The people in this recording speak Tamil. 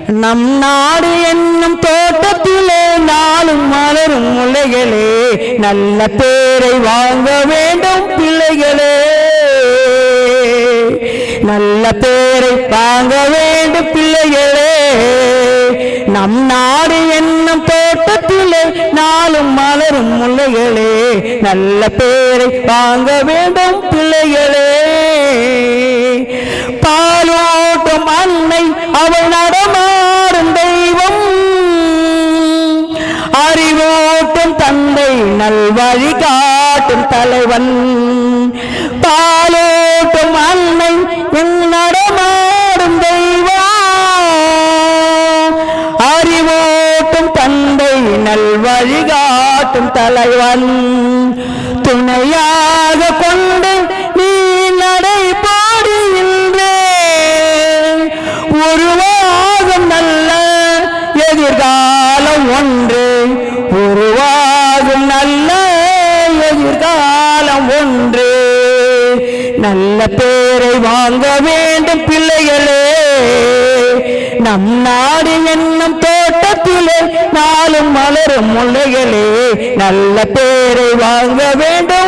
நம் நாடு என்னும் தோட்டத்திலே நாளும் மலரும் முல்லைகளே, நல்ல பேரை வாங்க வேண்டும் பிள்ளைகளே, நல்ல பேரை வாங்க வேண்டும் பிள்ளைகளே. நம் நாடு என்னும் தோட்டத்திலே நாளும் மலரும் முல்லைகளே, நல்ல பேரை வாங்க வேண்டும் பிள்ளைகளே. பாலூட்டும் அன்னை அவள் நடமாடும் தெய்வம், அறிவூட்டும் தந்தை நல்வழி காட்டும் தலைவன். பாலூட்டும் அன்னை நடமாடும் தெய்வம், அறிவூட்டும் தந்தை நல்வழி காட்டும் தலைவன். துணையாக கொண்டு நீ நடைபாடுகின்றே, உருவாகும் நல்ல எதிர்காலம் ஒன்று, உருவாகும் நல்ல எதிர்காலம் ஒன்று. நல்ல பேரை வாங்க வேண்டும் பிள்ளைகளே, நம் நாடு என்னும் தோட்டத்திலே நாளும் மலரும் முல்லைகளே, நல்ல பேரை வாங்க வேண்டும்